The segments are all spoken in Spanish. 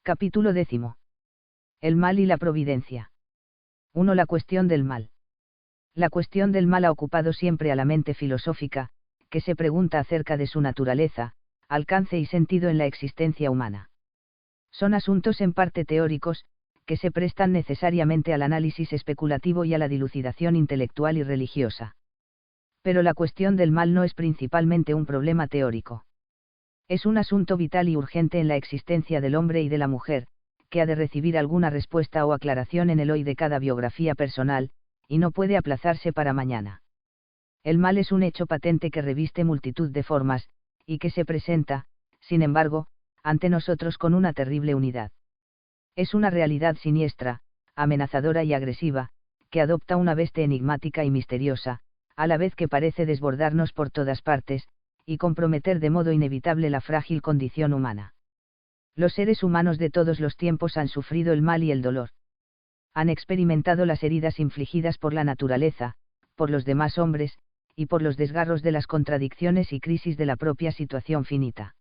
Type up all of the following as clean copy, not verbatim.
Capítulo 10. El mal y la providencia. 1. La cuestión del mal. La cuestión del mal ha ocupado siempre a la mente filosófica, que se pregunta acerca de su naturaleza, alcance y sentido en la existencia humana. Son asuntos en parte teóricos, que se prestan necesariamente al análisis especulativo y a la dilucidación intelectual y religiosa. Pero la cuestión del mal no es principalmente un problema teórico. Es un asunto vital y urgente en la existencia del hombre y de la mujer, que ha de recibir alguna respuesta o aclaración en el hoy de cada biografía personal, y no puede aplazarse para mañana. El mal es un hecho patente que reviste multitud de formas, y que se presenta, sin embargo, ante nosotros con una terrible unidad. Es una realidad siniestra, amenazadora y agresiva, que adopta una veste enigmática y misteriosa, a la vez que parece desbordarnos por todas partes, y comprometer de modo inevitable la frágil condición humana. Los seres humanos de todos los tiempos han sufrido el mal y el dolor. Han experimentado las heridas infligidas por la naturaleza, por los demás hombres, y por los desgarros de las contradicciones y crisis de la propia situación finita.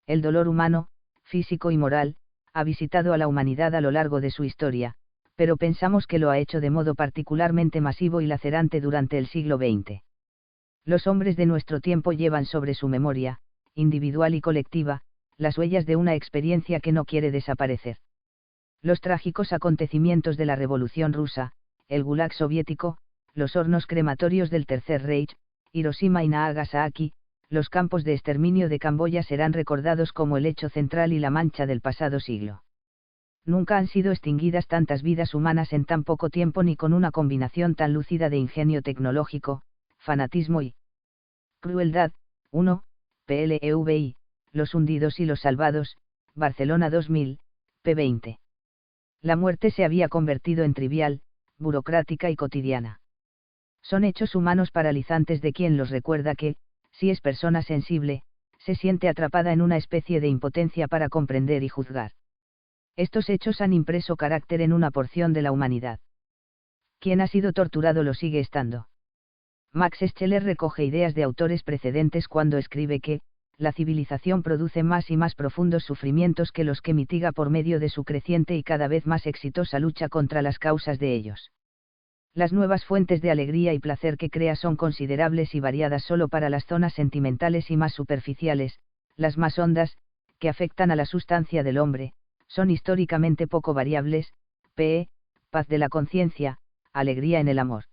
El dolor humano, físico y moral, ha visitado a la humanidad a lo largo de su historia, pero pensamos que lo ha hecho de modo particularmente masivo y lacerante durante el siglo XX. Los hombres de nuestro tiempo llevan sobre su memoria, individual y colectiva, las huellas de una experiencia que no quiere desaparecer. Los trágicos acontecimientos de la Revolución Rusa, el Gulag soviético, los hornos crematorios del Tercer Reich, Hiroshima y Nagasaki, los campos de exterminio de Camboya serán recordados como el hecho central y la mancha del pasado siglo. Nunca han sido extinguidas tantas vidas humanas en tan poco tiempo ni con una combinación tan lúcida de ingenio tecnológico, fanatismo y crueldad. 1. PLEVI, Los hundidos y los salvados, Barcelona 2000, p. 20. La muerte se había convertido en trivial, burocrática y cotidiana. Son hechos humanos paralizantes de quien los recuerda que, si es persona sensible, se siente atrapada en una especie de impotencia para comprender y juzgar. Estos hechos han impreso carácter en una porción de la humanidad. Quien ha sido torturado lo sigue estando. Max Scheler recoge ideas de autores precedentes cuando escribe que, la civilización produce más y más profundos sufrimientos que los que mitiga por medio de su creciente y cada vez más exitosa lucha contra las causas de ellos. Las nuevas fuentes de alegría y placer que crea son considerables y variadas solo para las zonas sentimentales y más superficiales, las más hondas, que afectan a la sustancia del hombre, son históricamente poco variables, p. Paz de la conciencia, alegría en el amor.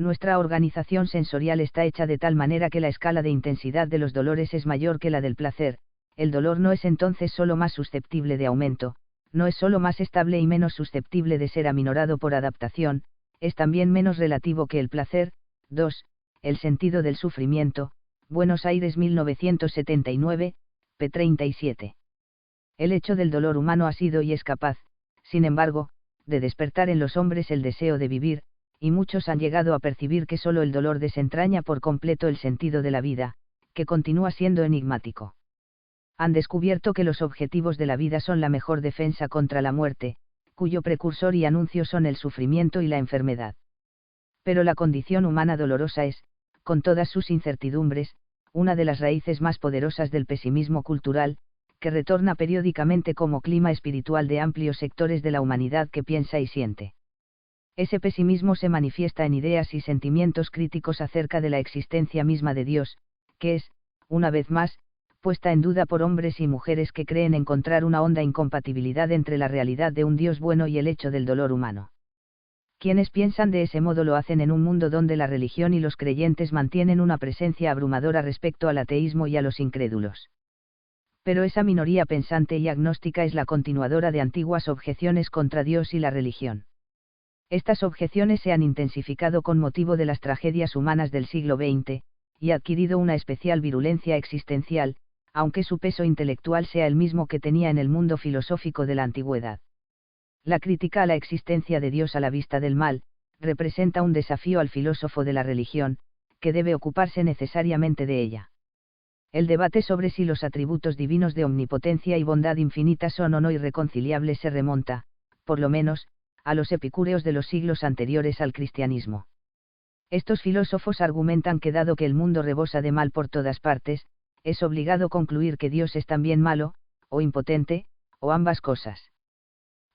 Nuestra organización sensorial está hecha de tal manera que la escala de intensidad de los dolores es mayor que la del placer. El dolor no es entonces solo más susceptible de aumento, no es solo más estable y menos susceptible de ser aminorado por adaptación, es también menos relativo que el placer. 2. El sentido del sufrimiento, Buenos Aires 1979, p. 37. El hecho del dolor humano ha sido y es capaz, sin embargo, de despertar en los hombres el deseo de vivir, y muchos han llegado a percibir que solo el dolor desentraña por completo el sentido de la vida, que continúa siendo enigmático. Han descubierto que los objetivos de la vida son la mejor defensa contra la muerte, cuyo precursor y anuncio son el sufrimiento y la enfermedad. Pero la condición humana dolorosa es, con todas sus incertidumbres, una de las raíces más poderosas del pesimismo cultural, que retorna periódicamente como clima espiritual de amplios sectores de la humanidad que piensa y siente. Ese pesimismo se manifiesta en ideas y sentimientos críticos acerca de la existencia misma de Dios, que es, una vez más, puesta en duda por hombres y mujeres que creen encontrar una honda incompatibilidad entre la realidad de un Dios bueno y el hecho del dolor humano. Quienes piensan de ese modo lo hacen en un mundo donde la religión y los creyentes mantienen una presencia abrumadora respecto al ateísmo y a los incrédulos. Pero esa minoría pensante y agnóstica es la continuadora de antiguas objeciones contra Dios y la religión. Estas objeciones se han intensificado con motivo de las tragedias humanas del siglo XX, y adquirido una especial virulencia existencial, aunque su peso intelectual sea el mismo que tenía en el mundo filosófico de la antigüedad. La crítica a la existencia de Dios a la vista del mal, representa un desafío al filósofo de la religión, que debe ocuparse necesariamente de ella. El debate sobre si los atributos divinos de omnipotencia y bondad infinita son o no irreconciliables se remonta, por lo menos, a los epicúreos de los siglos anteriores al cristianismo. Estos filósofos argumentan que dado que el mundo rebosa de mal por todas partes, es obligado concluir que Dios es también malo, o impotente, o ambas cosas.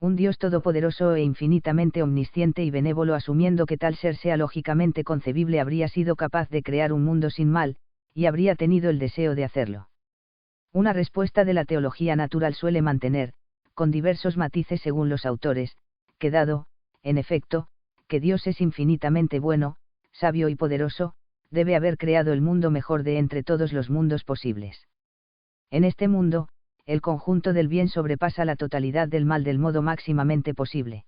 Un Dios todopoderoso e infinitamente omnisciente y benévolo, asumiendo que tal ser sea lógicamente concebible, habría sido capaz de crear un mundo sin mal, y habría tenido el deseo de hacerlo. Una respuesta de la teología natural suele mantener, con diversos matices según los autores, que dado, en efecto, que Dios es infinitamente bueno, sabio y poderoso, debe haber creado el mundo mejor de entre todos los mundos posibles. En este mundo, el conjunto del bien sobrepasa la totalidad del mal del modo máximamente posible.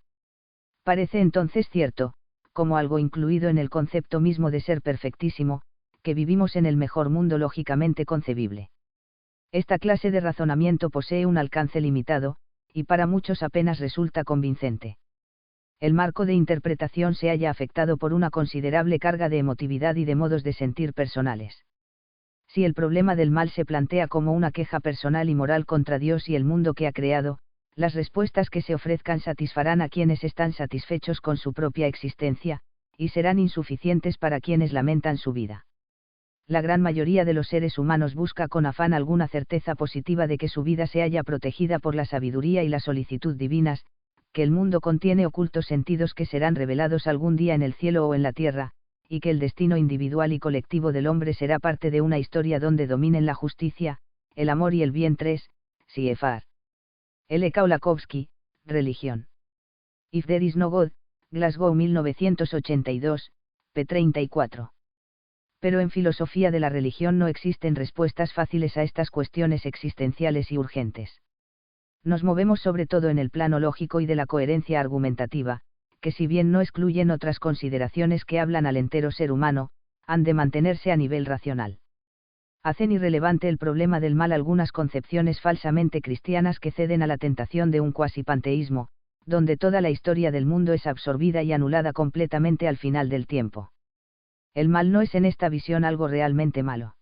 Parece entonces cierto, como algo incluido en el concepto mismo de ser perfectísimo, que vivimos en el mejor mundo lógicamente concebible. Esta clase de razonamiento posee un alcance limitado, y para muchos apenas resulta convincente. El marco de interpretación se halla afectado por una considerable carga de emotividad y de modos de sentir personales. Si el problema del mal se plantea como una queja personal y moral contra Dios y el mundo que ha creado, las respuestas que se ofrezcan satisfarán a quienes están satisfechos con su propia existencia, y serán insuficientes para quienes lamentan su vida. La gran mayoría de los seres humanos busca con afán alguna certeza positiva de que su vida se halla protegida por la sabiduría y la solicitud divinas, que el mundo contiene ocultos sentidos que serán revelados algún día en el cielo o en la tierra, y que el destino individual y colectivo del hombre será parte de una historia donde dominen la justicia, el amor y el bien. 3. CFR. L. Kaulakowski, Religión. If There Is No God, Glasgow 1982, p. 34. Pero en filosofía de la religión no existen respuestas fáciles a estas cuestiones existenciales y urgentes. Nos movemos sobre todo en el plano lógico y de la coherencia argumentativa, que si bien no excluyen otras consideraciones que hablan al entero ser humano, han de mantenerse a nivel racional. Hacen irrelevante el problema del mal algunas concepciones falsamente cristianas que ceden a la tentación de un cuasipanteísmo, donde toda la historia del mundo es absorbida y anulada completamente al final del tiempo. El mal no es en esta visión algo realmente malo.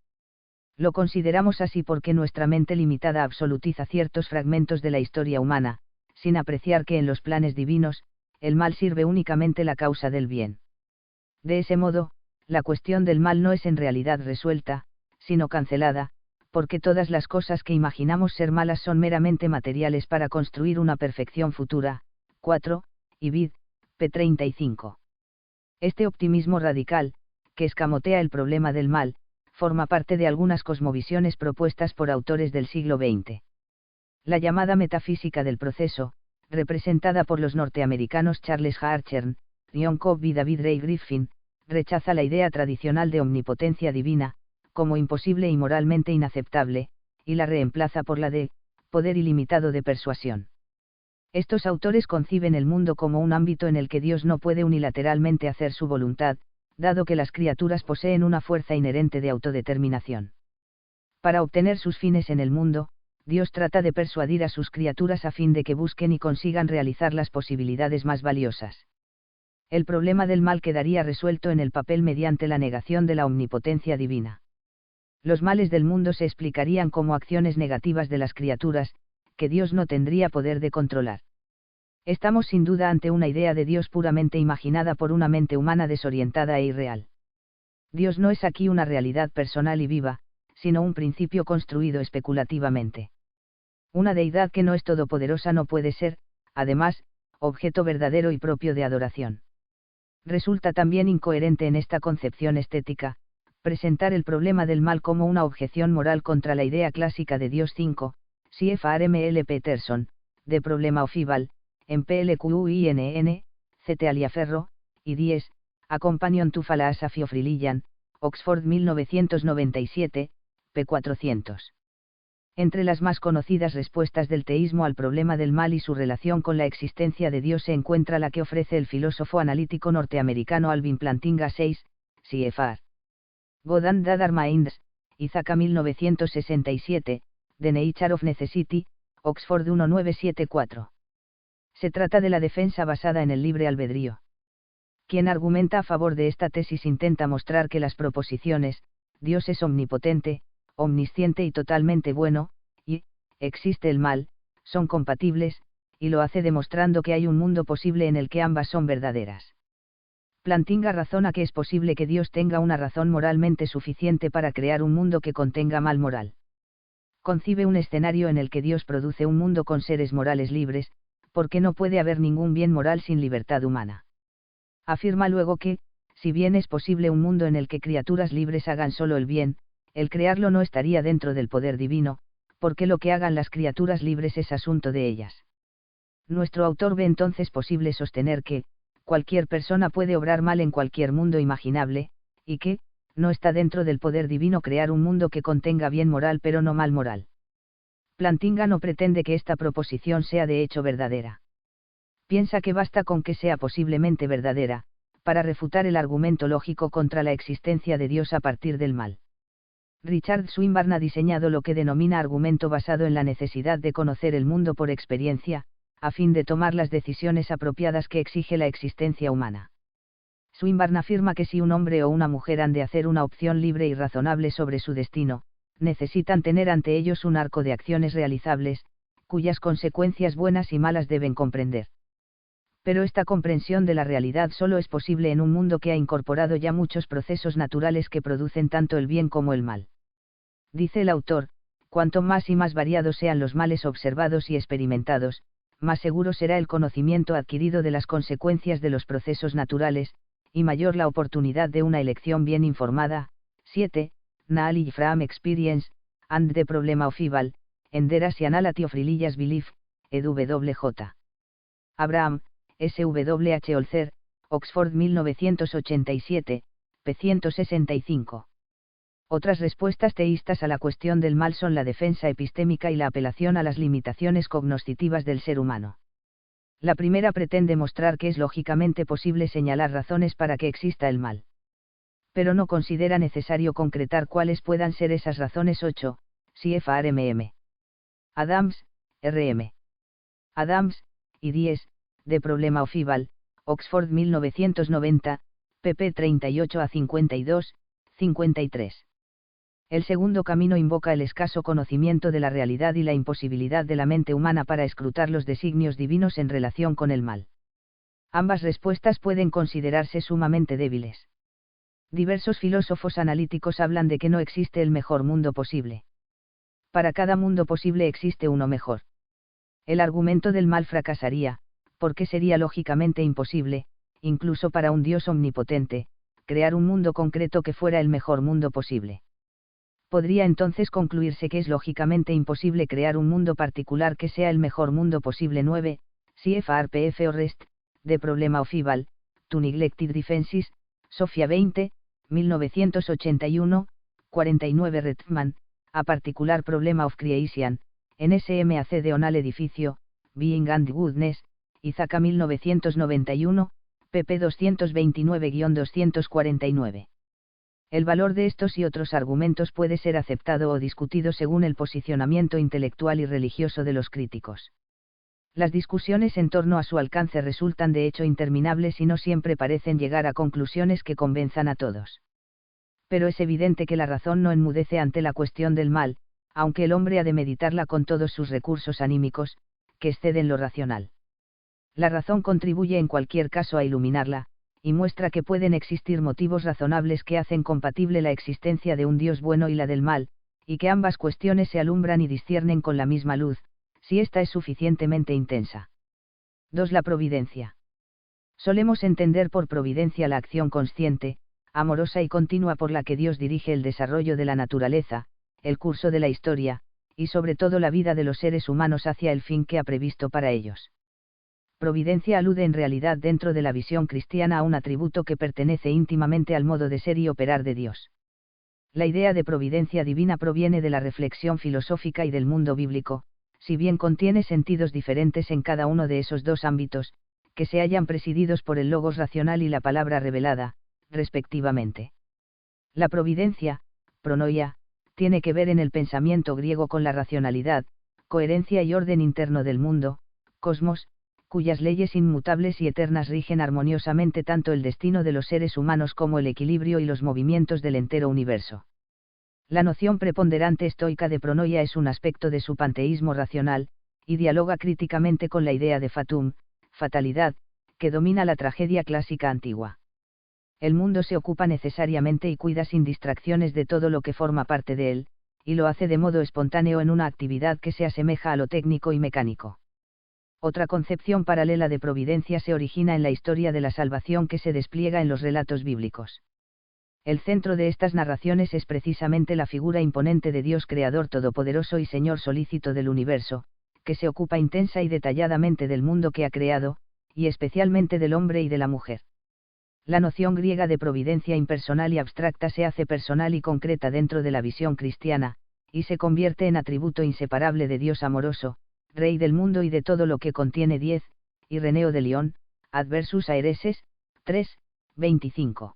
Lo consideramos así porque nuestra mente limitada absolutiza ciertos fragmentos de la historia humana, sin apreciar que en los planes divinos, el mal sirve únicamente la causa del bien. De ese modo, la cuestión del mal no es en realidad resuelta, sino cancelada, porque todas las cosas que imaginamos ser malas son meramente materiales para construir una perfección futura. 4. Ibid, p. 35. Este optimismo radical, que escamotea el problema del mal, forma parte de algunas cosmovisiones propuestas por autores del siglo XX. La llamada metafísica del proceso, representada por los norteamericanos Charles Hartshorne, John Cobb y David Ray Griffin, rechaza la idea tradicional de omnipotencia divina, como imposible y moralmente inaceptable, y la reemplaza por la de poder ilimitado de persuasión. Estos autores conciben el mundo como un ámbito en el que Dios no puede unilateralmente hacer su voluntad, dado que las criaturas poseen una fuerza inherente de autodeterminación. Para obtener sus fines en el mundo, Dios trata de persuadir a sus criaturas a fin de que busquen y consigan realizar las posibilidades más valiosas. El problema del mal quedaría resuelto en el papel mediante la negación de la omnipotencia divina. Los males del mundo se explicarían como acciones negativas de las criaturas, que Dios no tendría poder de controlar. Estamos sin duda ante una idea de Dios puramente imaginada por una mente humana desorientada e irreal. Dios no es aquí una realidad personal y viva, sino un principio construido especulativamente. Una deidad que no es todopoderosa no puede ser, además, objeto verdadero y propio de adoración. Resulta también incoherente en esta concepción estética, presentar el problema del mal como una objeción moral contra la idea clásica de Dios. 5. CFR M. L. Peterson, de Problema of Evil, en PLQINN, C.T. Aliaferro, y 10, A Companion to Philosophy of Religion, Oxford 1997, p. 400. Entre las más conocidas respuestas del teísmo al problema del mal y su relación con la existencia de Dios se encuentra la que ofrece el filósofo analítico norteamericano Alvin Plantinga 6, CFR. God and Other Minds, Ithaca 1967, The Nature of Necessity, Oxford 1974. Se trata de la defensa basada en el libre albedrío. Quien argumenta a favor de esta tesis intenta mostrar que las proposiciones, Dios es omnipotente, omnisciente y totalmente bueno, y, existe el mal, son compatibles, y lo hace demostrando que hay un mundo posible en el que ambas son verdaderas. Plantinga razona que es posible que Dios tenga una razón moralmente suficiente para crear un mundo que contenga mal moral. Concibe un escenario en el que Dios produce un mundo con seres morales libres, porque no puede haber ningún bien moral sin libertad humana. Afirma luego que, si bien es posible un mundo en el que criaturas libres hagan solo el bien, el crearlo no estaría dentro del poder divino, porque lo que hagan las criaturas libres es asunto de ellas. Nuestro autor ve entonces posible sostener que, cualquier persona puede obrar mal en cualquier mundo imaginable, y que, no está dentro del poder divino crear un mundo que contenga bien moral pero no mal moral. Plantinga no pretende que esta proposición sea de hecho verdadera. Piensa que basta con que sea posiblemente verdadera, para refutar el argumento lógico contra la existencia de Dios a partir del mal. Richard Swinburne ha diseñado lo que denomina argumento basado en la necesidad de conocer el mundo por experiencia, a fin de tomar las decisiones apropiadas que exige la existencia humana. Swinburne afirma que si un hombre o una mujer han de hacer una opción libre y razonable sobre su destino, necesitan tener ante ellos un arco de acciones realizables, cuyas consecuencias buenas y malas deben comprender. Pero esta comprensión de la realidad solo es posible en un mundo que ha incorporado ya muchos procesos naturales que producen tanto el bien como el mal. Dice el autor, cuanto más y más variados sean los males observados y experimentados, más seguro será el conocimiento adquirido de las consecuencias de los procesos naturales, y mayor la oportunidad de una elección bien informada. 7. Knowledge from Experience, and the Problem of Evil, Enderacy Anality of Religious Belief, EdWJ. Abraham, S.W.H. Holzer, Oxford 1987, p. 165. Otras respuestas teístas a la cuestión del mal son la defensa epistémica y la apelación a las limitaciones cognoscitivas del ser humano. La primera pretende mostrar que es lógicamente posible señalar razones para que exista el mal. Pero no considera necesario concretar cuáles puedan ser esas razones. 8. CFRMM. Adams, R.M. Adams, y 10, The Problem of Evil, Oxford 1990, pp 38 a 52, 53. El segundo camino invoca el escaso conocimiento de la realidad y la imposibilidad de la mente humana para escrutar los designios divinos en relación con el mal. Ambas respuestas pueden considerarse sumamente débiles. Diversos filósofos analíticos hablan de que no existe el mejor mundo posible. Para cada mundo posible existe uno mejor. El argumento del mal fracasaría, porque sería lógicamente imposible, incluso para un Dios omnipotente, crear un mundo concreto que fuera el mejor mundo posible. Podría entonces concluirse que es lógicamente imposible crear un mundo particular que sea el mejor mundo posible. 9. CFRPF Orest, The Problem of Evil, To Neglected Defenses, Sofía 20, 1981, 49 Redman, A Particular Problem of Creation, en SMAC de Onal Edificio, Being and Goodness, Izaka 1991, pp 229-249. El valor de estos y otros argumentos puede ser aceptado o discutido según el posicionamiento intelectual y religioso de los críticos. Las discusiones en torno a su alcance resultan de hecho interminables y no siempre parecen llegar a conclusiones que convenzan a todos. Pero es evidente que la razón no enmudece ante la cuestión del mal, aunque el hombre ha de meditarla con todos sus recursos anímicos, que exceden lo racional. La razón contribuye en cualquier caso a iluminarla, y muestra que pueden existir motivos razonables que hacen compatible la existencia de un Dios bueno y la del mal, y que ambas cuestiones se alumbran y disciernen con la misma luz, si ésta es suficientemente intensa. 2. La providencia. Solemos entender por providencia la acción consciente, amorosa y continua por la que Dios dirige el desarrollo de la naturaleza, el curso de la historia, y sobre todo la vida de los seres humanos hacia el fin que ha previsto para ellos. Providencia alude en realidad dentro de la visión cristiana a un atributo que pertenece íntimamente al modo de ser y operar de Dios. La idea de providencia divina proviene de la reflexión filosófica y del mundo bíblico, si bien contiene sentidos diferentes en cada uno de esos dos ámbitos, que se hallan presididos por el logos racional y la palabra revelada, respectivamente. La providencia, pronoia, tiene que ver en el pensamiento griego con la racionalidad, coherencia y orden interno del mundo, cosmos, cuyas leyes inmutables y eternas rigen armoniosamente tanto el destino de los seres humanos como el equilibrio y los movimientos del entero universo. La noción preponderante estoica de pronoia es un aspecto de su panteísmo racional, y dialoga críticamente con la idea de fatum, fatalidad, que domina la tragedia clásica antigua. El mundo se ocupa necesariamente y cuida sin distracciones de todo lo que forma parte de él, y lo hace de modo espontáneo en una actividad que se asemeja a lo técnico y mecánico. Otra concepción paralela de providencia se origina en la historia de la salvación que se despliega en los relatos bíblicos. El centro de estas narraciones es precisamente la figura imponente de Dios Creador Todopoderoso y Señor solícito del universo, que se ocupa intensa y detalladamente del mundo que ha creado, y especialmente del hombre y de la mujer. La noción griega de providencia impersonal y abstracta se hace personal y concreta dentro de la visión cristiana, y se convierte en atributo inseparable de Dios amoroso, Rey del mundo y de todo lo que contiene. 10, Ireneo de León, Adversus Aereses, 3, 25.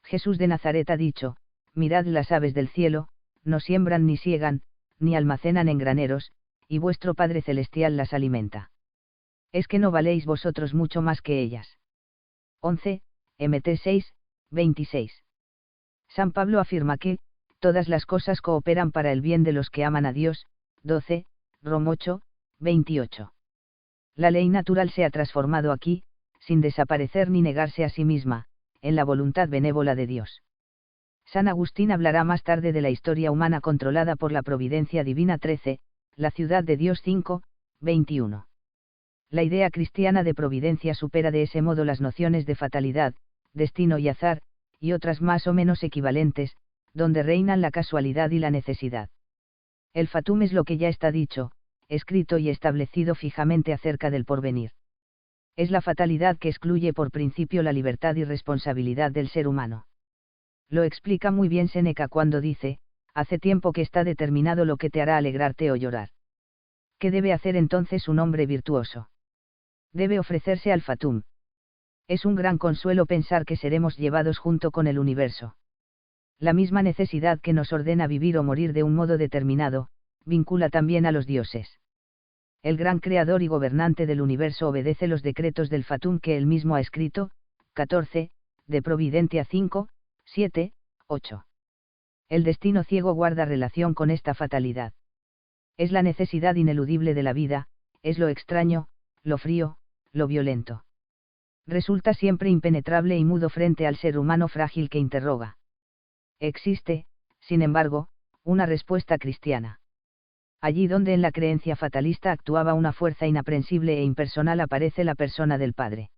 Jesús de Nazaret ha dicho: mirad las aves del cielo, no siembran ni siegan, ni almacenan en graneros, y vuestro Padre Celestial las alimenta. ¿Es que no valéis vosotros mucho más que ellas? 11, Mt 6, 26. San Pablo afirma que, todas las cosas cooperan para el bien de los que aman a Dios, 12, Rom 8, 28. La ley natural se ha transformado aquí, sin desaparecer ni negarse a sí misma, en la voluntad benévola de Dios. San Agustín hablará más tarde de la historia humana controlada por la providencia divina. 13, La ciudad de Dios 5, 21. La idea cristiana de providencia supera de ese modo las nociones de fatalidad, destino y azar, y otras más o menos equivalentes, donde reinan la casualidad y la necesidad. El fatum es lo que ya está dicho, escrito y establecido fijamente acerca del porvenir. Es la fatalidad que excluye por principio la libertad y responsabilidad del ser humano. Lo explica muy bien Séneca cuando dice: hace tiempo que está determinado lo que te hará alegrarte o llorar. ¿Qué debe hacer entonces un hombre virtuoso? Debe ofrecerse al fatum. Es un gran consuelo pensar que seremos llevados junto con el universo. La misma necesidad que nos ordena vivir o morir de un modo determinado, vincula también a los dioses. El gran creador y gobernante del universo obedece los decretos del fatum que él mismo ha escrito. 14, de Providentia 5, 7, 8. El destino ciego guarda relación con esta fatalidad. Es la necesidad ineludible de la vida, es lo extraño, lo frío, lo violento. Resulta siempre impenetrable y mudo frente al ser humano frágil que interroga. Existe, sin embargo, una respuesta cristiana. Allí donde en la creencia fatalista actuaba una fuerza inaprensible e impersonal, aparece la persona del Padre.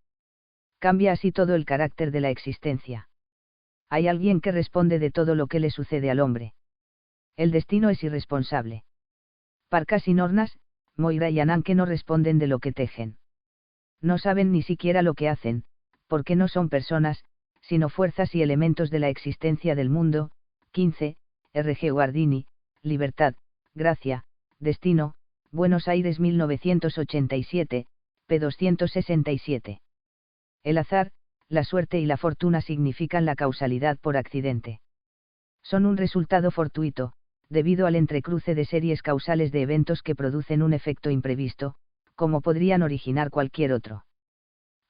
Cambia así todo el carácter de la existencia. Hay alguien que responde de todo lo que le sucede al hombre. El destino es irresponsable. Parcas y Nornas, Moira y Ananke no responden de lo que tejen. No saben ni siquiera lo que hacen, porque no son personas, sino fuerzas y elementos de la existencia del mundo. 15, R.G. Guardini, Libertad, Gracia, Destino, Buenos Aires 1987, p. 267. El azar, la suerte y la fortuna significan la causalidad por accidente. Son un resultado fortuito, debido al entrecruce de series causales de eventos que producen un efecto imprevisto, como podrían originar cualquier otro.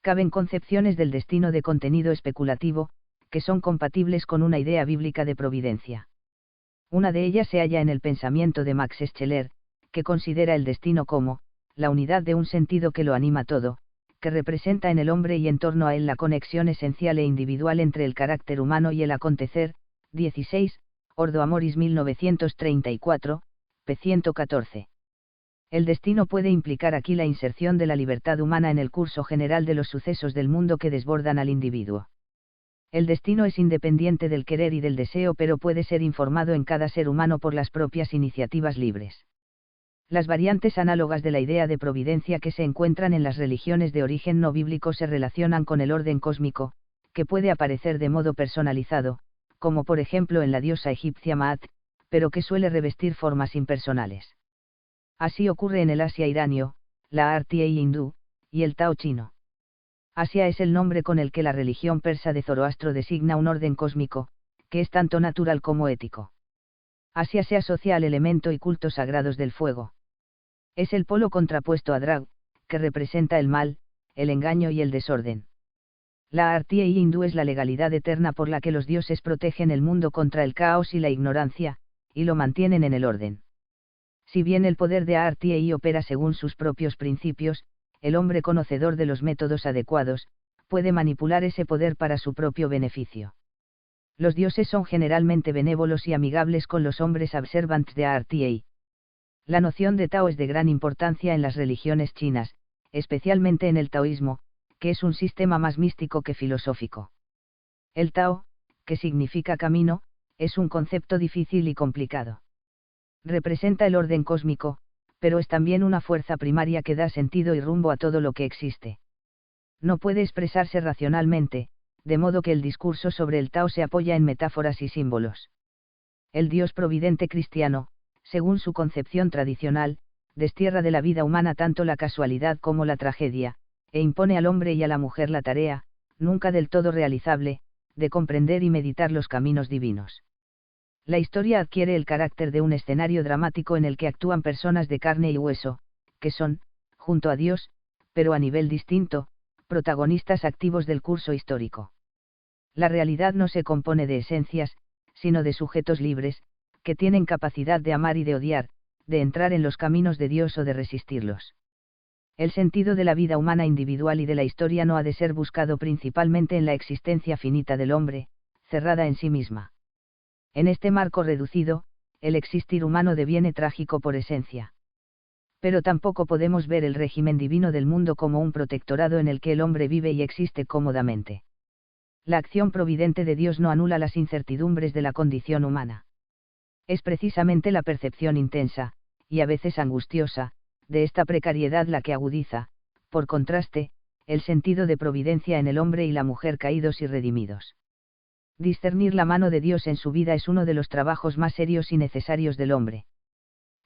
Caben concepciones del destino de contenido especulativo, que son compatibles con una idea bíblica de providencia. Una de ellas se halla en el pensamiento de Max Scheler, que considera el destino como la unidad de un sentido que lo anima todo, que representa en el hombre y en torno a él la conexión esencial e individual entre el carácter humano y el acontecer. 16, Ordo Amoris 1934, p. 114. El destino puede implicar aquí la inserción de la libertad humana en el curso general de los sucesos del mundo que desbordan al individuo. El destino es independiente del querer y del deseo, pero puede ser informado en cada ser humano por las propias iniciativas libres. Las variantes análogas de la idea de providencia que se encuentran en las religiones de origen no bíblico se relacionan con el orden cósmico, que puede aparecer de modo personalizado, como por ejemplo en la diosa egipcia Maat, pero que suele revestir formas impersonales. Así ocurre en el Asia iranio, la Artie hindú, y el Tao chino. Asia es el nombre con el que la religión persa de Zoroastro designa un orden cósmico, que es tanto natural como ético. Asia se asocia al elemento y cultos sagrados del fuego. Es el polo contrapuesto a Drag, que representa el mal, el engaño y el desorden. La Artie hindú es la legalidad eterna por la que los dioses protegen el mundo contra el caos y la ignorancia, y lo mantienen en el orden. Si bien el poder de Artie opera según sus propios principios, el hombre conocedor de los métodos adecuados, puede manipular ese poder para su propio beneficio. Los dioses son generalmente benévolos y amigables con los hombres observants de RTA. La noción de Tao es de gran importancia en las religiones chinas, especialmente en el taoísmo, que es un sistema más místico que filosófico. El Tao, que significa camino, es un concepto difícil y complicado. Representa el orden cósmico, pero es también una fuerza primaria que da sentido y rumbo a todo lo que existe. No puede expresarse racionalmente, de modo que el discurso sobre el Tao se apoya en metáforas y símbolos. El Dios providente cristiano, según su concepción tradicional, destierra de la vida humana tanto la casualidad como la tragedia, e impone al hombre y a la mujer la tarea, nunca del todo realizable, de comprender y meditar los caminos divinos. La historia adquiere el carácter de un escenario dramático en el que actúan personas de carne y hueso, que son, junto a Dios, pero a nivel distinto, protagonistas activos del curso histórico. La realidad no se compone de esencias, sino de sujetos libres, que tienen capacidad de amar y de odiar, de entrar en los caminos de Dios o de resistirlos. El sentido de la vida humana individual y de la historia no ha de ser buscado principalmente en la existencia finita del hombre, cerrada en sí misma. En este marco reducido, el existir humano deviene trágico por esencia. Pero tampoco podemos ver el régimen divino del mundo como un protectorado en el que el hombre vive y existe cómodamente. La acción providente de Dios no anula las incertidumbres de la condición humana. Es precisamente la percepción intensa, y a veces angustiosa, de esta precariedad la que agudiza, por contraste, el sentido de providencia en el hombre y la mujer caídos y redimidos. Discernir la mano de Dios en su vida es uno de los trabajos más serios y necesarios del hombre.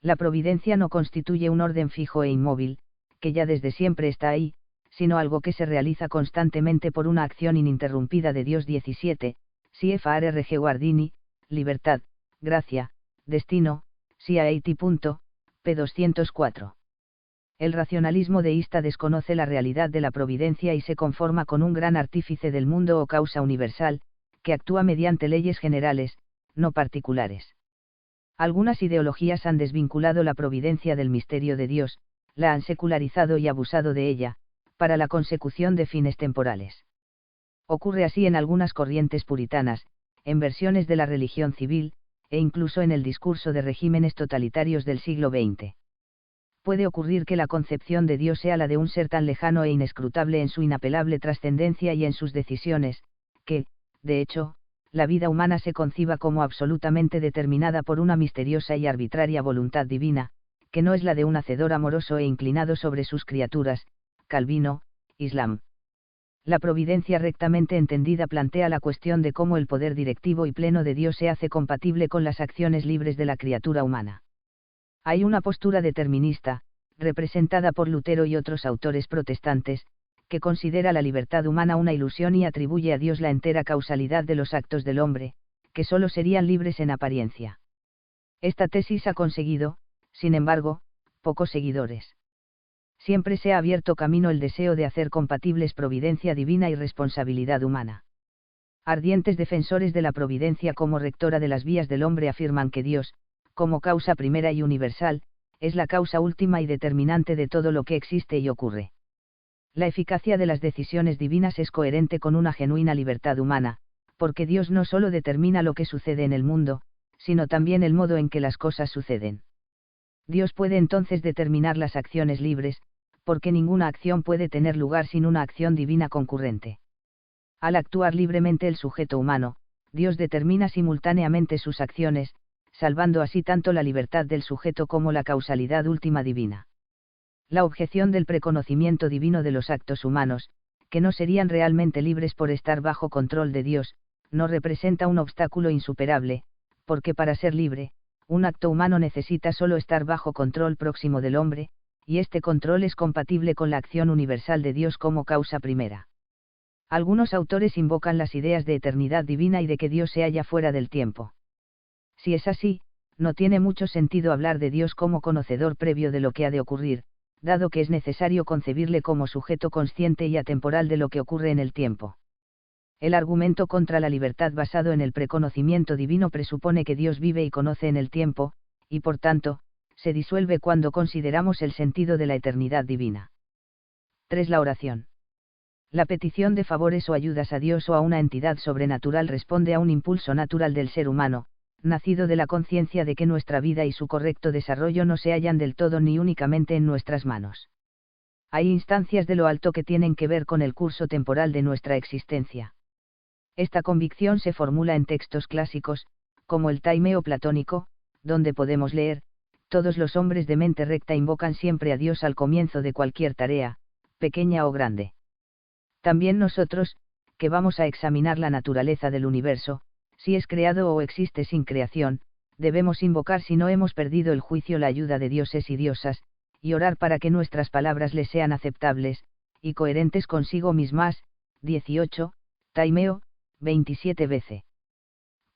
La providencia no constituye un orden fijo e inmóvil, que ya desde siempre está ahí, sino algo que se realiza constantemente por una acción ininterrumpida de Dios. 17, CFRG Guardini, Libertad, Gracia, Destino, CIAT. P. 204. El racionalismo deísta desconoce la realidad de la providencia y se conforma con un gran artífice del mundo o causa universal, que actúa mediante leyes generales, no particulares. Algunas ideologías han desvinculado la providencia del misterio de Dios, la han secularizado y abusado de ella, para la consecución de fines temporales. Ocurre así en algunas corrientes puritanas, en versiones de la religión civil, e incluso en el discurso de regímenes totalitarios del siglo XX. Puede ocurrir que la concepción de Dios sea la de un ser tan lejano e inescrutable en su inapelable trascendencia y en sus decisiones, que, de hecho, la vida humana se conciba como absolutamente determinada por una misteriosa y arbitraria voluntad divina, que no es la de un hacedor amoroso e inclinado sobre sus criaturas. Calvino, Islam. La providencia rectamente entendida plantea la cuestión de cómo el poder directivo y pleno de Dios se hace compatible con las acciones libres de la criatura humana. Hay una postura determinista, representada por Lutero y otros autores protestantes, que considera la libertad humana una ilusión y atribuye a Dios la entera causalidad de los actos del hombre, que sólo serían libres en apariencia. Esta tesis ha conseguido, sin embargo, pocos seguidores. Siempre se ha abierto camino el deseo de hacer compatibles providencia divina y responsabilidad humana. Ardientes defensores de la providencia como rectora de las vías del hombre afirman que Dios, como causa primera y universal, es la causa última y determinante de todo lo que existe y ocurre. La eficacia de las decisiones divinas es coherente con una genuina libertad humana, porque Dios no solo determina lo que sucede en el mundo, sino también el modo en que las cosas suceden. Dios puede entonces determinar las acciones libres, porque ninguna acción puede tener lugar sin una acción divina concurrente. Al actuar libremente el sujeto humano, Dios determina simultáneamente sus acciones, salvando así tanto la libertad del sujeto como la causalidad última divina. La objeción del preconocimiento divino de los actos humanos, que no serían realmente libres por estar bajo control de Dios, no representa un obstáculo insuperable, porque para ser libre, un acto humano necesita solo estar bajo control próximo del hombre, y este control es compatible con la acción universal de Dios como causa primera. Algunos autores invocan las ideas de eternidad divina y de que Dios se halla fuera del tiempo. Si es así, no tiene mucho sentido hablar de Dios como conocedor previo de lo que ha de ocurrir, dado que es necesario concebirle como sujeto consciente y atemporal de lo que ocurre en el tiempo. El argumento contra la libertad basado en el preconocimiento divino presupone que Dios vive y conoce en el tiempo, y por tanto, se disuelve cuando consideramos el sentido de la eternidad divina. 3. La oración. La petición de favores o ayudas a Dios o a una entidad sobrenatural responde a un impulso natural del ser humano, nacido de la conciencia de que nuestra vida y su correcto desarrollo no se hallan del todo ni únicamente en nuestras manos. Hay instancias de lo alto que tienen que ver con el curso temporal de nuestra existencia. Esta convicción se formula en textos clásicos, como el Taimeo platónico, donde podemos leer: todos los hombres de mente recta invocan siempre a Dios al comienzo de cualquier tarea, pequeña o grande. También nosotros, que vamos a examinar la naturaleza del universo, si es creado o existe sin creación, debemos invocar, si no hemos perdido el juicio, la ayuda de dioses y diosas, y orar para que nuestras palabras les sean aceptables, y coherentes consigo mismas. 18, Taimeo, 27 BC.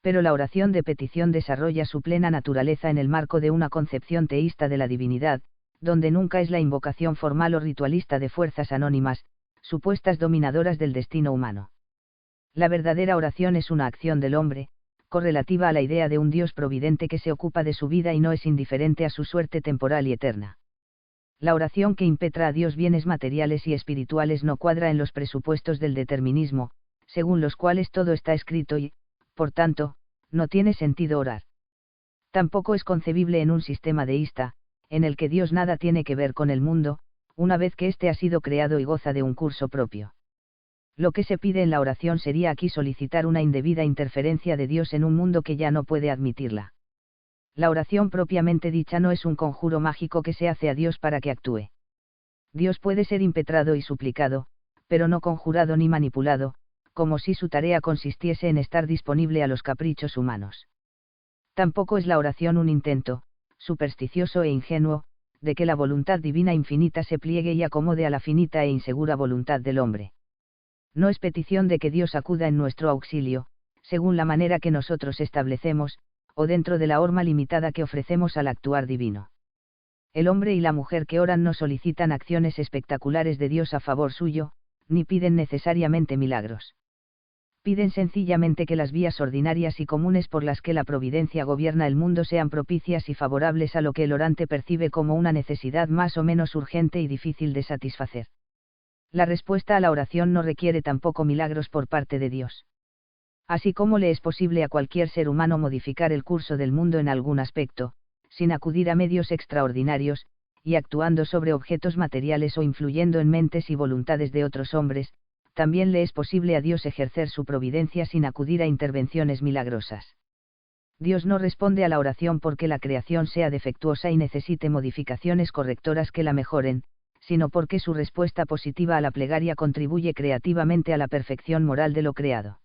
Pero la oración de petición desarrolla su plena naturaleza en el marco de una concepción teísta de la divinidad, donde nunca es la invocación formal o ritualista de fuerzas anónimas, supuestas dominadoras del destino humano. La verdadera oración es una acción del hombre, correlativa a la idea de un Dios providente que se ocupa de su vida y no es indiferente a su suerte temporal y eterna. La oración que impetra a Dios bienes materiales y espirituales no cuadra en los presupuestos del determinismo, según los cuales todo está escrito y, por tanto, no tiene sentido orar. Tampoco es concebible en un sistema deísta, en el que Dios nada tiene que ver con el mundo, una vez que éste ha sido creado y goza de un curso propio. Lo que se pide en la oración sería aquí solicitar una indebida interferencia de Dios en un mundo que ya no puede admitirla. La oración propiamente dicha no es un conjuro mágico que se hace a Dios para que actúe. Dios puede ser impetrado y suplicado, pero no conjurado ni manipulado, como si su tarea consistiese en estar disponible a los caprichos humanos. Tampoco es la oración un intento, supersticioso e ingenuo, de que la voluntad divina infinita se pliegue y acomode a la finita e insegura voluntad del hombre. No es petición de que Dios acuda en nuestro auxilio, según la manera que nosotros establecemos, o dentro de la horma limitada que ofrecemos al actuar divino. El hombre y la mujer que oran no solicitan acciones espectaculares de Dios a favor suyo, ni piden necesariamente milagros. Piden sencillamente que las vías ordinarias y comunes por las que la providencia gobierna el mundo sean propicias y favorables a lo que el orante percibe como una necesidad más o menos urgente y difícil de satisfacer. La respuesta a la oración no requiere tampoco milagros por parte de Dios. Así como le es posible a cualquier ser humano modificar el curso del mundo en algún aspecto, sin acudir a medios extraordinarios, y actuando sobre objetos materiales o influyendo en mentes y voluntades de otros hombres, también le es posible a Dios ejercer su providencia sin acudir a intervenciones milagrosas. Dios no responde a la oración porque la creación sea defectuosa y necesite modificaciones correctoras que la mejoren, sino porque su respuesta positiva a la plegaria contribuye creativamente a la perfección moral de lo creado.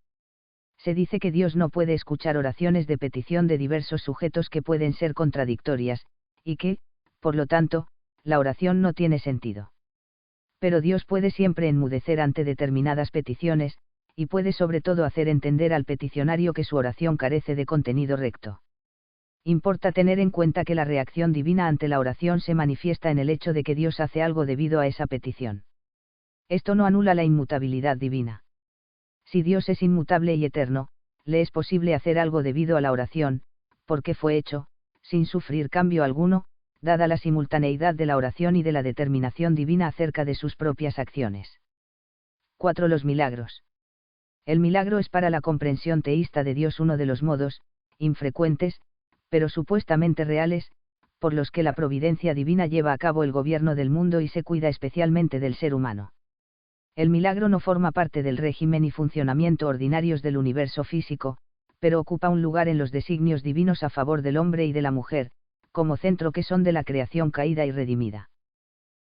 Se dice que Dios no puede escuchar oraciones de petición de diversos sujetos que pueden ser contradictorias, y que, por lo tanto, la oración no tiene sentido. Pero Dios puede siempre enmudecer ante determinadas peticiones, y puede sobre todo hacer entender al peticionario que su oración carece de contenido recto. Importa tener en cuenta que la reacción divina ante la oración se manifiesta en el hecho de que Dios hace algo debido a esa petición. Esto no anula la inmutabilidad divina. Si Dios es inmutable y eterno, le es posible hacer algo debido a la oración, porque fue hecho, sin sufrir cambio alguno, dada la simultaneidad de la oración y de la determinación divina acerca de sus propias acciones. 4. Los milagros. El milagro es para la comprensión teísta de Dios uno de los modos, infrecuentes, pero supuestamente reales, por los que la providencia divina lleva a cabo el gobierno del mundo y se cuida especialmente del ser humano. El milagro no forma parte del régimen y funcionamiento ordinarios del universo físico, pero ocupa un lugar en los designios divinos a favor del hombre y de la mujer, como centro que son de la creación caída y redimida.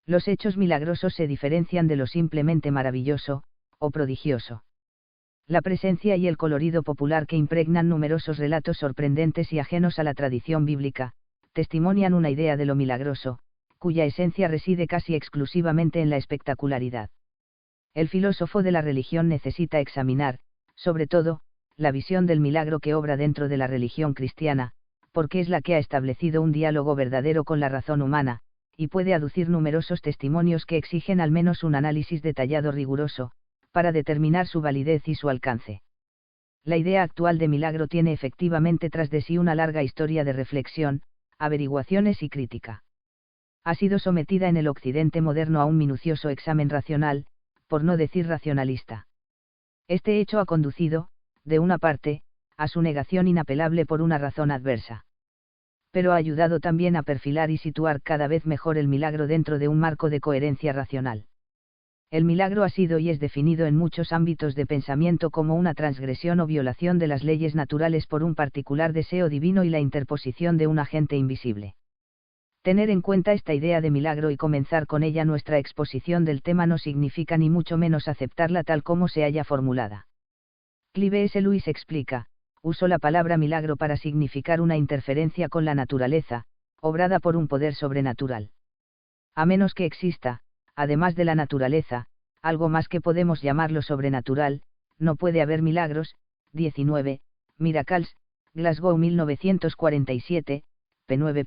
Los hechos milagrosos se diferencian de lo simplemente maravilloso, o prodigioso. La presencia y el colorido popular que impregnan numerosos relatos sorprendentes y ajenos a la tradición bíblica, testimonian una idea de lo milagroso, cuya esencia reside casi exclusivamente en la espectacularidad. El filósofo de la religión necesita examinar, sobre todo, la visión del milagro que obra dentro de la religión cristiana, porque es la que ha establecido un diálogo verdadero con la razón humana, y puede aducir numerosos testimonios que exigen al menos un análisis detallado riguroso, para determinar su validez y su alcance. La idea actual de milagro tiene efectivamente tras de sí una larga historia de reflexión, averiguaciones y crítica. Ha sido sometida en el Occidente moderno a un minucioso examen racional, por no decir racionalista. Este hecho ha conducido, de una parte, a su negación inapelable por una razón adversa. Pero ha ayudado también a perfilar y situar cada vez mejor el milagro dentro de un marco de coherencia racional. El milagro ha sido y es definido en muchos ámbitos de pensamiento como una transgresión o violación de las leyes naturales por un particular deseo divino y la interposición de un agente invisible. Tener en cuenta esta idea de milagro y comenzar con ella nuestra exposición del tema no significa ni mucho menos aceptarla tal como se haya formulada. Clive S. Lewis explica, usó la palabra milagro para significar una interferencia con la naturaleza, obrada por un poder sobrenatural. A menos que exista, además de la naturaleza, algo más que podemos llamarlo sobrenatural, no puede haber milagros. 19, Miracles, Glasgow 1947, p. 9.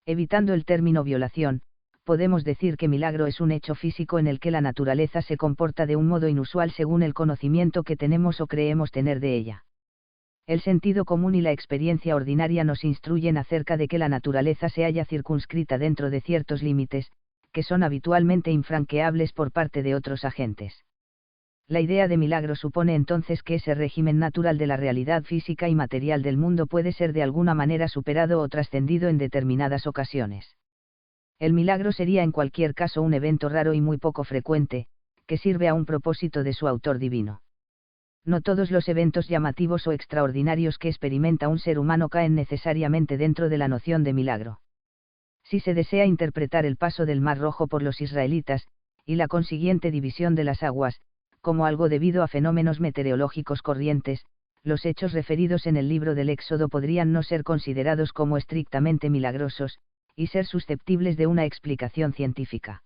Evitando el término violación, podemos decir que milagro es un hecho físico en el que la naturaleza se comporta de un modo inusual según el conocimiento que tenemos o creemos tener de ella. El sentido común y la experiencia ordinaria nos instruyen acerca de que la naturaleza se halla circunscrita dentro de ciertos límites, que son habitualmente infranqueables por parte de otros agentes. La idea de milagro supone entonces que ese régimen natural de la realidad física y material del mundo puede ser de alguna manera superado o trascendido en determinadas ocasiones. El milagro sería en cualquier caso un evento raro y muy poco frecuente, que sirve a un propósito de su autor divino. No todos los eventos llamativos o extraordinarios que experimenta un ser humano caen necesariamente dentro de la noción de milagro. Si se desea interpretar el paso del Mar Rojo por los israelitas, y la consiguiente división de las aguas, como algo debido a fenómenos meteorológicos corrientes, los hechos referidos en el libro del Éxodo podrían no ser considerados como estrictamente milagrosos, y ser susceptibles de una explicación científica.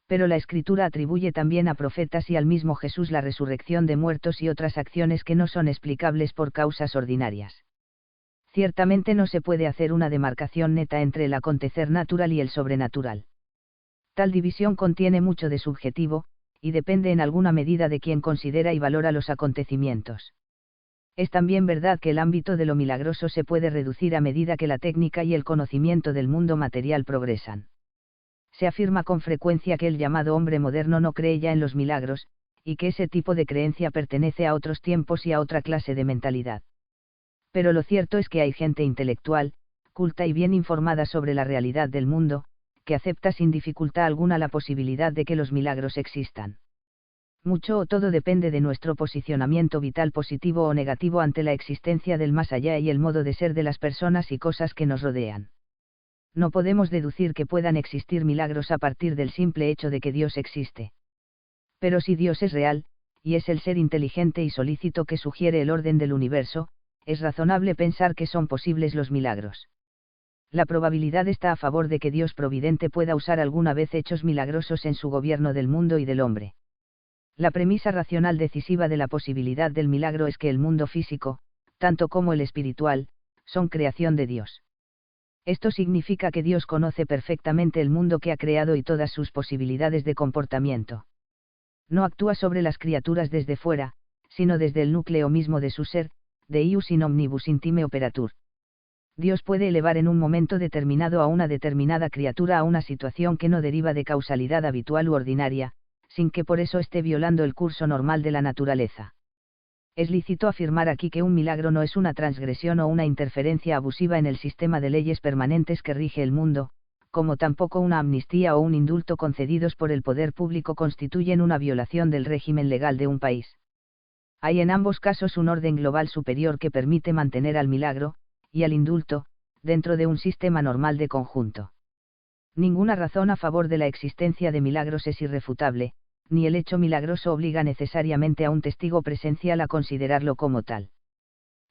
Pero la Escritura atribuye también a profetas y al mismo Jesús la resurrección de muertos y otras acciones que no son explicables por causas ordinarias. Ciertamente no se puede hacer una demarcación neta entre el acontecer natural y el sobrenatural. Tal división contiene mucho de subjetivo, y depende en alguna medida de quien considera y valora los acontecimientos. Es también verdad que el ámbito de lo milagroso se puede reducir a medida que la técnica y el conocimiento del mundo material progresan. Se afirma con frecuencia que el llamado hombre moderno no cree ya en los milagros, y que ese tipo de creencia pertenece a otros tiempos y a otra clase de mentalidad. Pero lo cierto es que hay gente intelectual, culta y bien informada sobre la realidad del mundo, que acepta sin dificultad alguna la posibilidad de que los milagros existan. Mucho o todo depende de nuestro posicionamiento vital positivo o negativo ante la existencia del más allá y el modo de ser de las personas y cosas que nos rodean. No podemos deducir que puedan existir milagros a partir del simple hecho de que Dios existe. Pero si Dios es real, y es el ser inteligente y solícito que sugiere el orden del universo, es razonable pensar que son posibles los milagros. La probabilidad está a favor de que Dios providente pueda usar alguna vez hechos milagrosos en su gobierno del mundo y del hombre. La premisa racional decisiva de la posibilidad del milagro es que el mundo físico, tanto como el espiritual, son creación de Dios. Esto significa que Dios conoce perfectamente el mundo que ha creado y todas sus posibilidades de comportamiento. No actúa sobre las criaturas desde fuera, sino desde el núcleo mismo de su ser, de ius in omnibus intime operatur. Dios puede elevar en un momento determinado a una determinada criatura a una situación que no deriva de causalidad habitual u ordinaria, sin que por eso esté violando el curso normal de la naturaleza. Es lícito afirmar aquí que un milagro no es una transgresión o una interferencia abusiva en el sistema de leyes permanentes que rige el mundo, como tampoco una amnistía o un indulto concedidos por el poder público constituyen una violación del régimen legal de un país. Hay en ambos casos un orden global superior que permite mantener al milagro, y al indulto, dentro de un sistema normal de conjunto. Ninguna razón a favor de la existencia de milagros es irrefutable, ni el hecho milagroso obliga necesariamente a un testigo presencial a considerarlo como tal.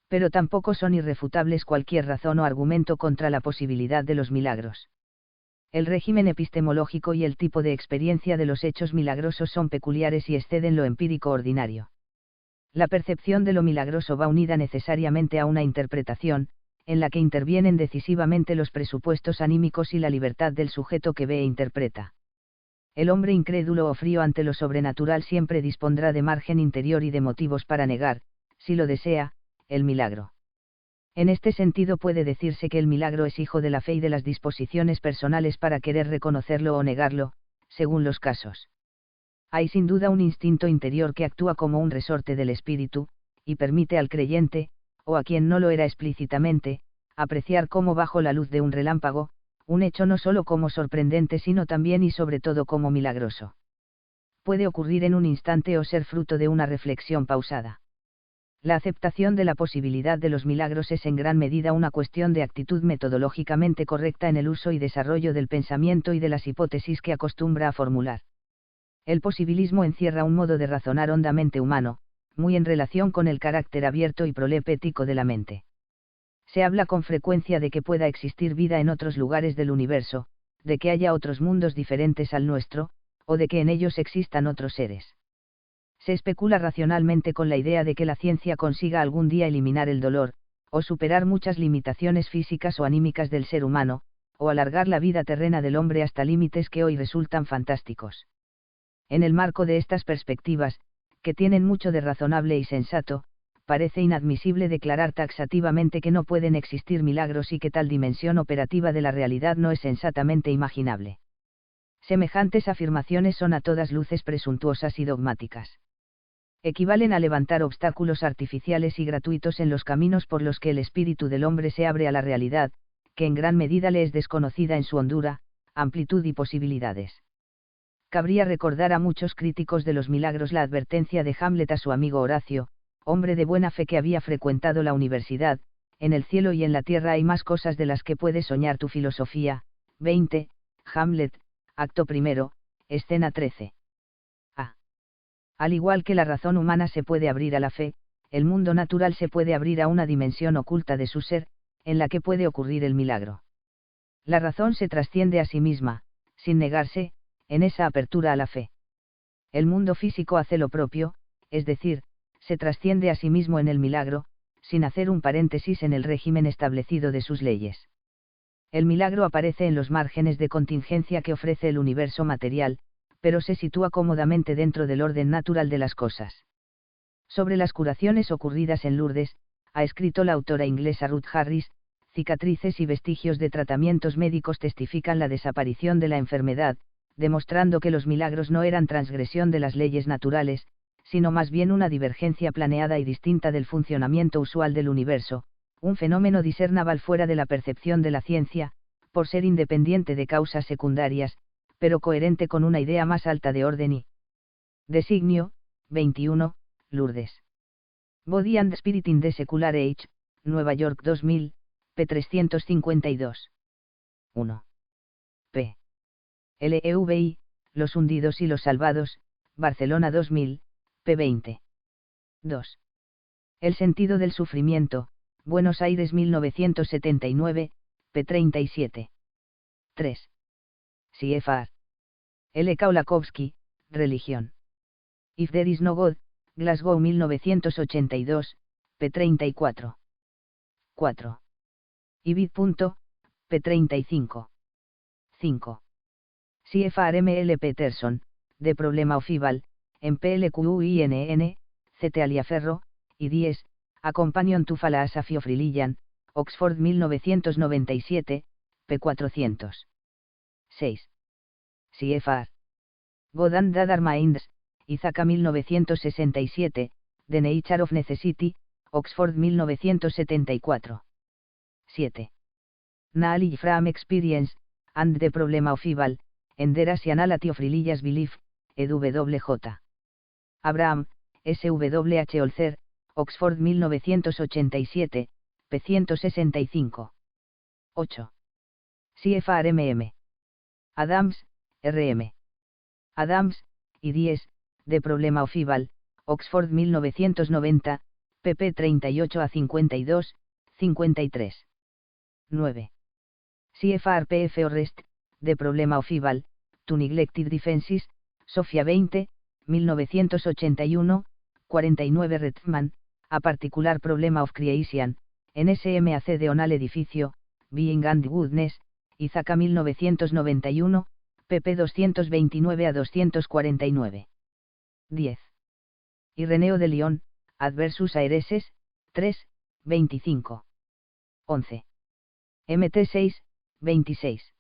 Pero tampoco son irrefutables cualquier razón o argumento contra la posibilidad de los milagros. El régimen epistemológico y el tipo de experiencia de los hechos milagrosos son peculiares y exceden lo empírico ordinario. La percepción de lo milagroso va unida necesariamente a una interpretación, en la que intervienen decisivamente los presupuestos anímicos y la libertad del sujeto que ve e interpreta. El hombre incrédulo o frío ante lo sobrenatural siempre dispondrá de margen interior y de motivos para negar, si lo desea, el milagro. En este sentido puede decirse que el milagro es hijo de la fe y de las disposiciones personales para querer reconocerlo o negarlo, según los casos. Hay sin duda un instinto interior que actúa como un resorte del espíritu, y permite al creyente, o a quien no lo era explícitamente, apreciar cómo bajo la luz de un relámpago, un hecho no solo como sorprendente sino también y sobre todo como milagroso. Puede ocurrir en un instante o ser fruto de una reflexión pausada. La aceptación de la posibilidad de los milagros es en gran medida una cuestión de actitud metodológicamente correcta en el uso y desarrollo del pensamiento y de las hipótesis que acostumbra a formular. El posibilismo encierra un modo de razonar hondamente humano, muy en relación con el carácter abierto y prolepético de la mente. Se habla con frecuencia de que pueda existir vida en otros lugares del universo, de que haya otros mundos diferentes al nuestro, o de que en ellos existan otros seres. Se especula racionalmente con la idea de que la ciencia consiga algún día eliminar el dolor, o superar muchas limitaciones físicas o anímicas del ser humano, o alargar la vida terrena del hombre hasta límites que hoy resultan fantásticos. En el marco de estas perspectivas, que tienen mucho de razonable y sensato, parece inadmisible declarar taxativamente que no pueden existir milagros y que tal dimensión operativa de la realidad no es sensatamente imaginable. Semejantes afirmaciones son a todas luces presuntuosas y dogmáticas. Equivalen a levantar obstáculos artificiales y gratuitos en los caminos por los que el espíritu del hombre se abre a la realidad, que en gran medida le es desconocida en su hondura, amplitud y posibilidades. Cabría recordar a muchos críticos de los milagros la advertencia de Hamlet a su amigo Horacio, hombre de buena fe que había frecuentado la universidad: en el cielo y en la tierra hay más cosas de las que puede soñar tu filosofía. 20, Hamlet, acto primero, escena 13. Al igual que la razón humana se puede abrir a la fe, el mundo natural se puede abrir a una dimensión oculta de su ser, en la que puede ocurrir el milagro. La razón se trasciende a sí misma, sin negarse, en esa apertura a la fe. El mundo físico hace lo propio, es decir, se trasciende a sí mismo en el milagro, sin hacer un paréntesis en el régimen establecido de sus leyes. El milagro aparece en los márgenes de contingencia que ofrece el universo material, pero se sitúa cómodamente dentro del orden natural de las cosas. Sobre las curaciones ocurridas en Lourdes, ha escrito la autora inglesa Ruth Harris: cicatrices y vestigios de tratamientos médicos testifican la desaparición de la enfermedad, demostrando que los milagros no eran transgresión de las leyes naturales, sino más bien una divergencia planeada y distinta del funcionamiento usual del universo, un fenómeno discernible fuera de la percepción de la ciencia, por ser independiente de causas secundarias, pero coherente con una idea más alta de orden y designio. 21, Lourdes. Body and Spirit in the Secular Age, Nueva York 2000, p. 352. 1. p. LEVI, Los hundidos y los salvados, Barcelona 2000, p. 20. 2. El sentido del sufrimiento, Buenos Aires 1979, p. 37. 3. CFR. L. Kaulakovsky, Religión. If There Is No God, Glasgow 1982, p. 34. 4. Ibid. p. 35. 5. CFR M.L. Peterson, The Problem of Evil, en PLQINN, C.T. Aliaferro, y 10, A Companion to Philosophy of Religion, Oxford 1997, p. 400. 6. CFR. God and Other Minds, Izaka 1967, The Nature of Necessity, Oxford 1974. 7. Knowledge from Experience, and the Problem of Evil, Enderasian Analysis of Religious Belief, EWJ. Abraham, SWH Holzer, Oxford 1987, p. 165. 8. CFR MM. Adams, RM. Adams, y 10, The Problem of Evil, Oxford 1990, pp 38 a 52, 53. 9. CFR PF Orrest, The Problem of Evil, To Neglected Defenses, Sofía 20, 1981, 49 Redman, A Particular Problem of Creation, en SMAC de Onal Edificio, Being and Goodness, Izaka 1991, pp 229 a 249. 10. Ireneo de Lyon, Adversus Aereses, 3, 25. 11. MT 6, 26.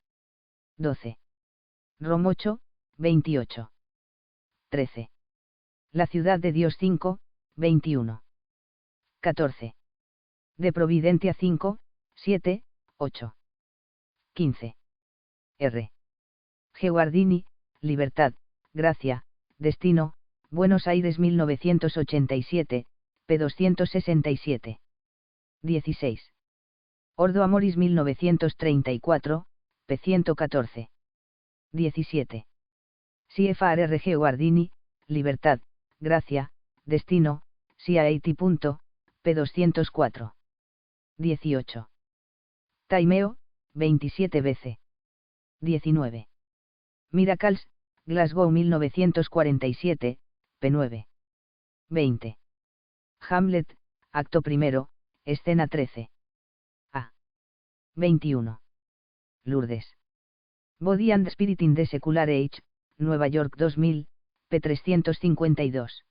12. Rom 8, 28. 13. La ciudad de Dios 5, 21. 14. De Providencia 5, 7, 8. 15. R. G. Guardini, Libertad, Gracia, Destino, Buenos Aires 1987, p. 267. 16. Ordo Amoris 1934, p. 114. 17. CFR R. G. Guardini, Libertad, Gracia, Destino, CIAT. p. 204. 18. Taimeo, 27 bc. 19. Miracles, Glasgow 1947, p. 9. 20. Hamlet, acto primero, escena 13. A. 21. Lourdes. Body and Spirit in the Secular Age, Nueva York 2000, p. 352.